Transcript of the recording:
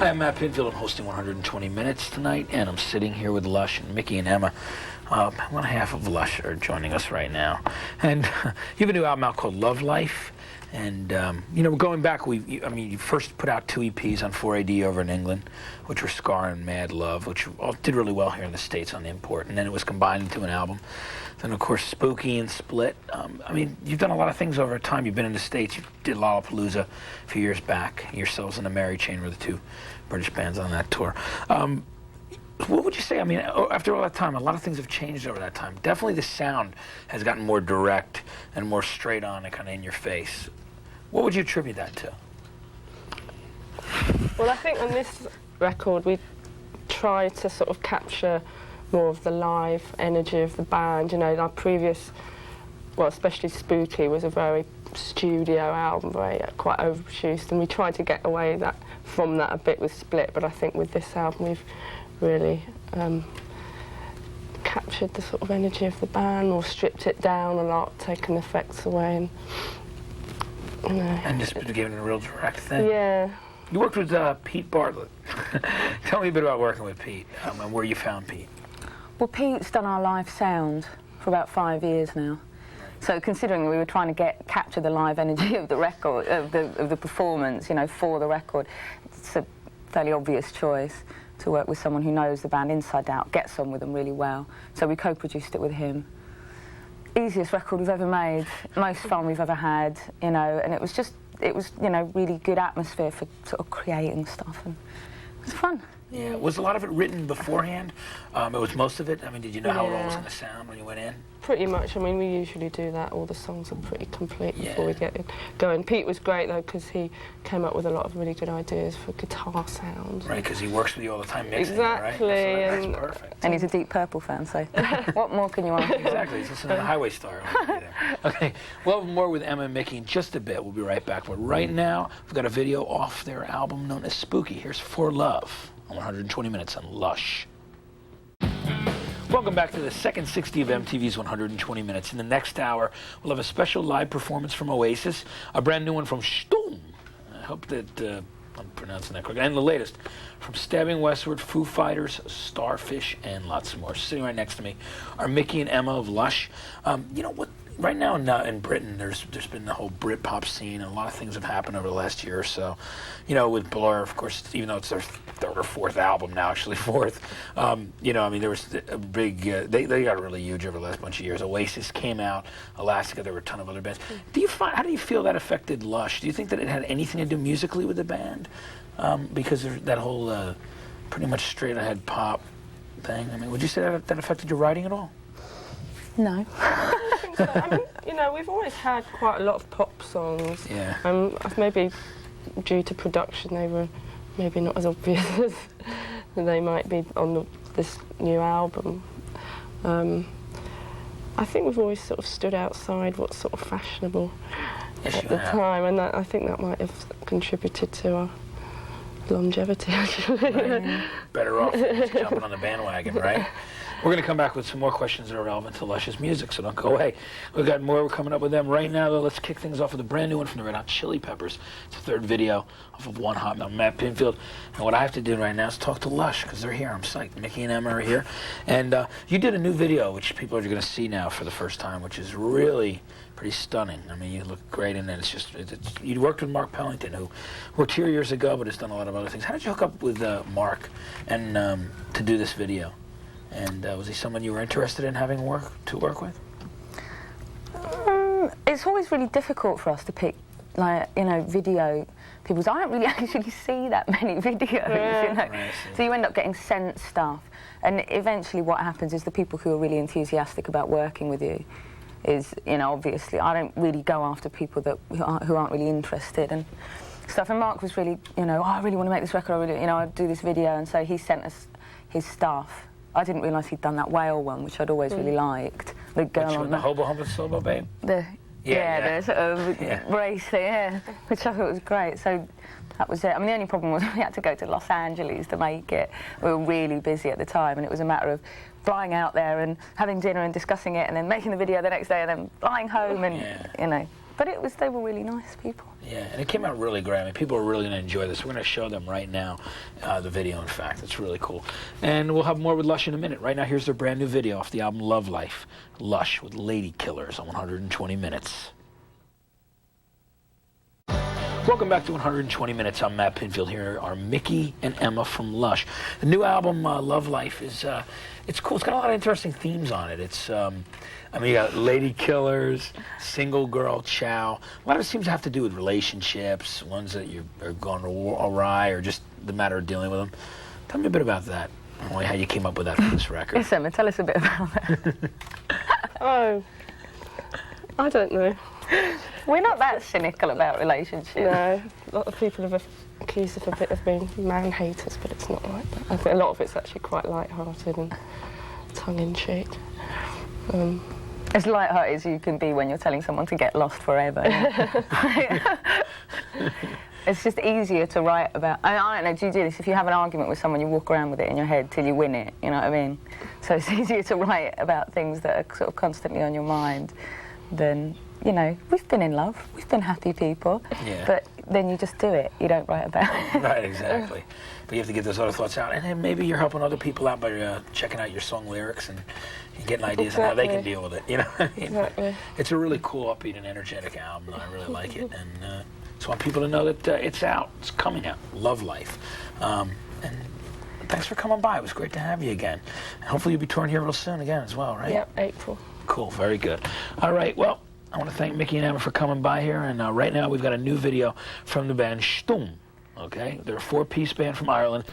Hi, I'm Matt Pinfield. I'm hosting 120 Minutes tonight, and I'm sitting here with Lush, and Mickey and Emma. One half of Lush are joining us right now. And you have a new album out called Love Life. And, you know, going back, you first put out 2 EPs on 4AD over in England, which were Scar and Mad Love, which all did really well here in the States on the import. And then it was combined into an album. Then, of course, Spooky and Split. I mean, you've done a lot of things over time. You've been in the States. You did Lollapalooza a few years back. Yourselves and the Mary Chain were the 2 British bands on that tour. What would you say? I mean, after all that time, a lot of things have changed over that time. Definitely the sound has gotten more direct and more straight on and kind of in your face. What would you attribute that to? Well, I think on this record we try to sort of capture more of the live energy of the band. You know, our previous, well, especially Spooky, was a very studio album, quite overproduced, and we tried to get away from that a bit with Split, but I think with this album we've really captured the sort of energy of the band, or stripped it down a lot, taken effects away, and you know. And just given a real direct thing. Yeah. You worked with Pete Bartlett. Tell me a bit about working with Pete and where you found Pete. Well, Pete's done our live sound for about 5 years now. So considering we were trying to capture the live energy of the record, of the performance, you know, for the record, it's a fairly obvious choice to work with someone who knows the band inside out, gets on with them really well. So we co-produced it with him. Easiest record we've ever made, most fun we've ever had, you know, and it was, you know, really good atmosphere for sort of creating stuff, and it was fun. Yeah, was a lot of it written beforehand? It was most of it? I mean, did you know how it all was going to sound when you went in? Pretty much. I mean, we usually do that. All the songs are pretty complete before we get going. Pete was great, though, because he came up with a lot of really good ideas for guitar sounds. Right, because he works with you all the time mixing exactly, it, right? That's perfect. And he's a Deep Purple fan, so what more can you want? Exactly, he's listening to Highway Star. Okay, we'll have more with Emma and Mickey in just a bit. We'll be right back. But right now, we've got a video off their album known as Spooky. Here's For Love on 120 Minutes on Lush. Welcome back to the second 60 of MTV's 120 Minutes. In the next hour, we'll have a special live performance from Oasis, a brand new one from Stum. I hope that I'm pronouncing that correctly. And the latest from Stabbing Westward, Foo Fighters, Starfish, and lots more. Sitting right next to me are Mickey and Emma of Lush. You know what? Right now in Britain, there's been the whole Britpop scene, and a lot of things have happened over the last year or so. You know, with Blur, of course, even though it's their 3rd or 4th album now, actually 4th. You know, I mean, there was a big. They got really huge over the last bunch of years. Oasis came out, Elastica. There were a ton of other bands. How do you feel that affected Lush? Do you think that it had anything to do musically with the band? Because of that whole pretty much straight ahead pop thing. I mean, would you say that affected your writing at all? No. So, I mean, you know, we've always had quite a lot of pop songs. Yeah. Maybe due to production, they were maybe not as obvious as they might be on this new album. I think we've always sort of stood outside what's sort of fashionable at the time, and I think that might have contributed to our longevity, actually. Right. Better off just jumping on the bandwagon, right? We're going to come back with some more questions that are relevant to Lush's music, so don't go away. We've got more coming up with them right now, though. Let's kick things off with a brand new one from the Red Hot Chili Peppers. It's the 3rd video off of One Hot. I'm Matt Pinfield, and what I have to do right now is talk to Lush, because they're here. I'm psyched. Mickey and Emma are here. And you did a new video, which people are going to see now for the first time, which is really pretty stunning. I mean, you look great in it. You worked with Mark Pellington, who worked here years ago, but has done a lot of other things. How did you hook up with Mark and to do this video? And was he someone you were interested in having to work with? It's always really difficult for us to pick, like, you know, video people. I don't really actually see that many videos, you know. Right, so you end up getting sent stuff. And eventually what happens is the people who are really enthusiastic about working with you is, you know, obviously, I don't really go after people who aren't really interested and stuff. And Mark was really, you know, oh, I really want to make this record, I'd do this video, and so he sent us his stuff. I didn't realise he'd done that whale one, which I'd always really liked. The girl which on the Hobo Humble Solo Babe? The sort of bracelet, which I thought was great. So that was it. I mean, the only problem was we had to go to Los Angeles to make it. We were really busy at the time, and it was a matter of flying out there and having dinner and discussing it, and then making the video the next day, and then flying home, and you know. but they were really nice people. Yeah, and it came out really great. I mean, people are really going to enjoy this. We're going to show them right now the video, in fact. It's really cool. And we'll have more with Lush in a minute. Right now, here's their brand new video off the album Love Life. Lush with Lady Killers on 120 Minutes. Welcome back to 120 Minutes. I'm Matt Pinfield. Here are Mickey and Emma from Lush. The new album, Love Life, is it's cool. It's got a lot of interesting themes on it. It's, I mean, you got Lady Killers, Single Girl Chow. A lot of it seems to have to do with relationships, ones that are going awry or just the matter of dealing with them. Tell me a bit about that, and how you came up with that for this record. Yes, Emma, tell us a bit about that. Oh, I don't know. We're not that cynical about relationships. No, a lot of people have accused us a bit of being man-haters, but it's not like that. I think a lot of it's actually quite light-hearted and tongue-in-cheek. As light-hearted as you can be when you're telling someone to get lost forever. It's just easier to write about. I don't know, do you do this? If you have an argument with someone, you walk around with it in your head till you win it, you know what I mean? So it's easier to write about things that are sort of constantly on your mind than, you know, we've been in love, we've been happy people, but then you just do it, you don't write about it. Right, exactly. But you have to get those other thoughts out, and then maybe you're helping other people out by checking out your song lyrics and getting ideas on how they can deal with it, you know? Exactly. It's a really cool, upbeat, and energetic album. I really like it, and just want people to know that it's out, it's coming out, Love Life. And thanks for coming by. It was great to have you again. And hopefully you'll be touring here real soon again as well, right? Yep, April. Cool, very good. All right, well, I want to thank Mickey and Emma for coming by here, and right now we've got a new video from the band Stoom, okay? They're a 4-piece band from Ireland.